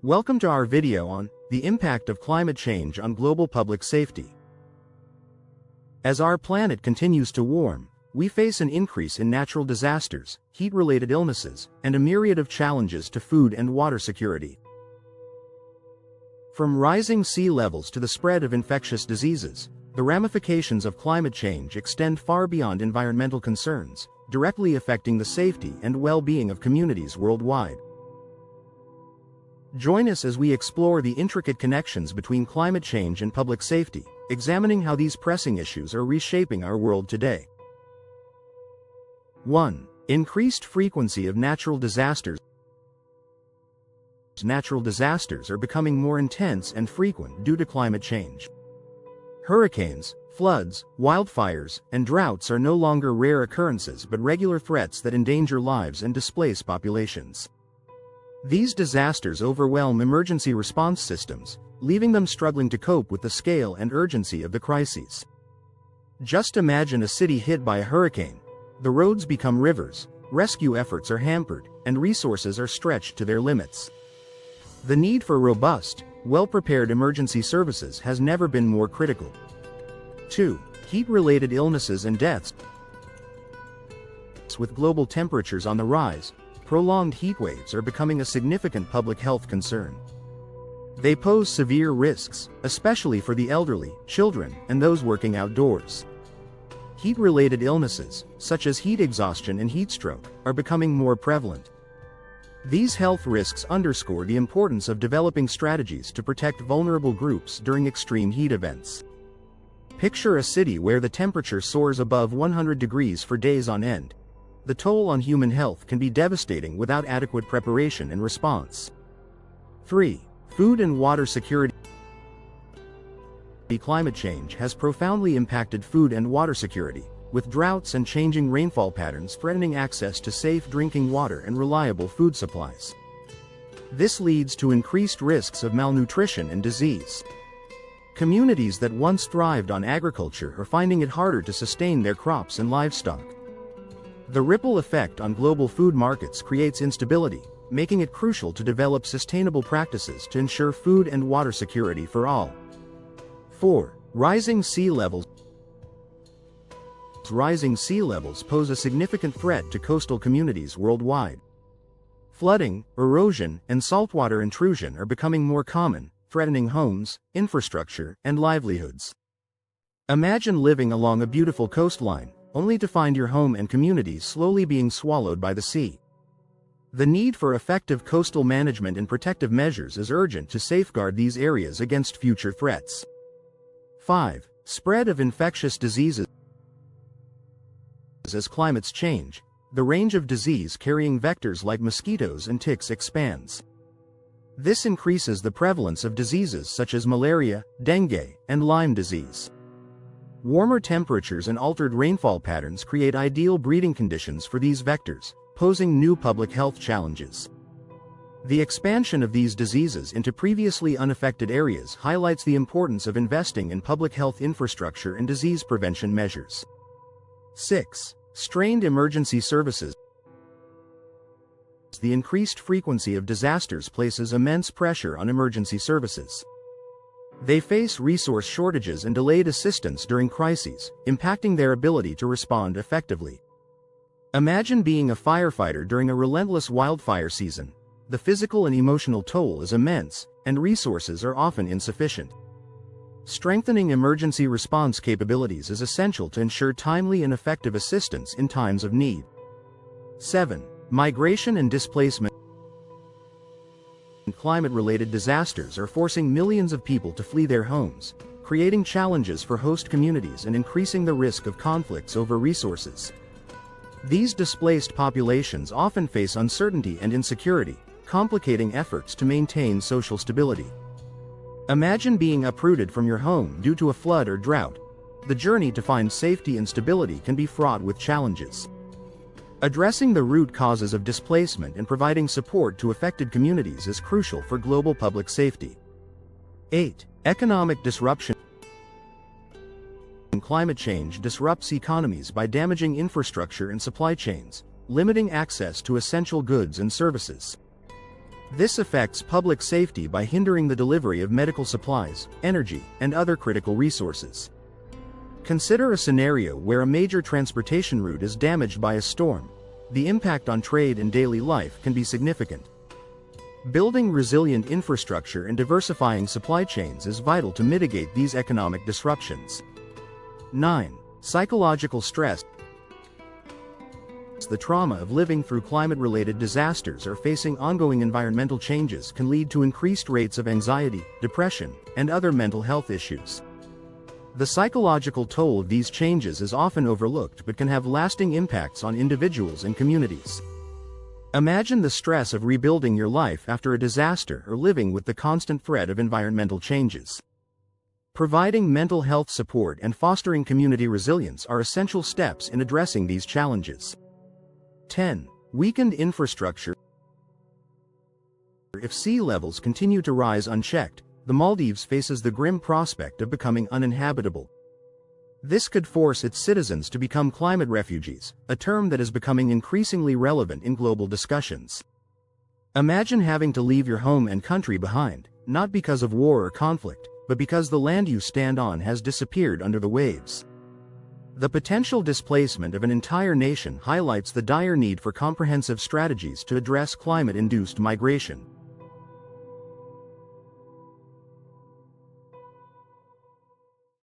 Welcome to our video on the impact of climate change on global public safety. As our planet continues to warm, we face an increase in natural disasters, heat-related illnesses, and a myriad of challenges to food and water security. From rising sea levels to the spread of infectious diseases, the ramifications of climate change extend far beyond environmental concerns, directly affecting the safety and well-being of communities worldwide. Join us as we explore the intricate connections between climate change and public safety, examining how these pressing issues are reshaping our world today. 1. Increased frequency of natural disasters. Natural disasters are becoming more intense and frequent due to climate change. Hurricanes, floods, wildfires, and droughts are no longer rare occurrences but regular threats that endanger lives and displace populations. These disasters overwhelm emergency response systems, leaving them struggling to cope with the scale and urgency of the crises. Just imagine a city hit by a hurricane. The roads become rivers, rescue efforts are hampered, and resources are stretched to their limits. The need for robust, well-prepared emergency services has never been more critical. 2. Heat-related illnesses and deaths. With global temperatures on the rise, prolonged heat waves are becoming a significant public health concern. They pose severe risks, especially for the elderly, children, and those working outdoors. Heat-related illnesses, such as heat exhaustion and heat stroke, are becoming more prevalent. These health risks underscore the importance of developing strategies to protect vulnerable groups during extreme heat events. Picture a city where the temperature soars above 100 degrees for days on end. The toll on human health can be devastating without adequate preparation and response. 3. Food and water security. Climate change has profoundly impacted food and water security, with droughts and changing rainfall patterns threatening access to safe drinking water and reliable food supplies. This leads to increased risks of malnutrition and disease. Communities that once thrived on agriculture are finding it harder to sustain their crops and livestock. The ripple effect on global food markets creates instability, making it crucial to develop sustainable practices to ensure food and water security for all. 4. Rising sea levels. Rising sea levels pose a significant threat to coastal communities worldwide. Flooding, erosion, and saltwater intrusion are becoming more common, threatening homes, infrastructure, and livelihoods. Imagine living along a beautiful coastline, only to find your home and community slowly being swallowed by the sea. The need for effective coastal management and protective measures is urgent to safeguard these areas against future threats. 5. Spread of infectious diseases. As climates change, the range of disease-carrying vectors like mosquitoes and ticks expands. This increases the prevalence of diseases such as malaria, dengue, and Lyme disease. Warmer temperatures and altered rainfall patterns create ideal breeding conditions for these vectors, posing new public health challenges. The expansion of these diseases into previously unaffected areas highlights the importance of investing in public health infrastructure and disease prevention measures. 6. Strained emergency services. The increased frequency of disasters places immense pressure on emergency services. They face resource shortages and delayed assistance during crises, impacting their ability to respond effectively. Imagine being a firefighter during a relentless wildfire season. The physical and emotional toll is immense, and resources are often insufficient. Strengthening emergency response capabilities is essential to ensure timely and effective assistance in times of need. 7. Migration and displacement. Climate-related disasters are forcing millions of people to flee their homes, creating challenges for host communities and increasing the risk of conflicts over resources. These displaced populations often face uncertainty and insecurity, complicating efforts to maintain social stability. Imagine being uprooted from your home due to a flood or drought. The journey to find safety and stability can be fraught with challenges. Addressing the root causes of displacement and providing support to affected communities is crucial for global public safety. 8. Economic disruption. Climate change disrupts economies by damaging infrastructure and supply chains, limiting access to essential goods and services. This affects public safety by hindering the delivery of medical supplies, energy, and other critical resources. Consider a scenario where a major transportation route is damaged by a storm. The impact on trade and daily life can be significant. Building resilient infrastructure and diversifying supply chains is vital to mitigate these economic disruptions. 9. Psychological stress. The trauma of living through climate-related disasters or facing ongoing environmental changes can lead to increased rates of anxiety, depression, and other mental health issues. The psychological toll of these changes is often overlooked but can have lasting impacts on individuals and communities. Imagine the stress of rebuilding your life after a disaster or living with the constant threat of environmental changes. Providing mental health support and fostering community resilience are essential steps in addressing these challenges. 10. Weakened infrastructure. If sea levels continue to rise unchecked, the Maldives faces the grim prospect of becoming uninhabitable. This could force its citizens to become climate refugees, a term that is becoming increasingly relevant in global discussions. Imagine having to leave your home and country behind, not because of war or conflict, but because the land you stand on has disappeared under the waves. The potential displacement of an entire nation highlights the dire need for comprehensive strategies to address climate-induced migration.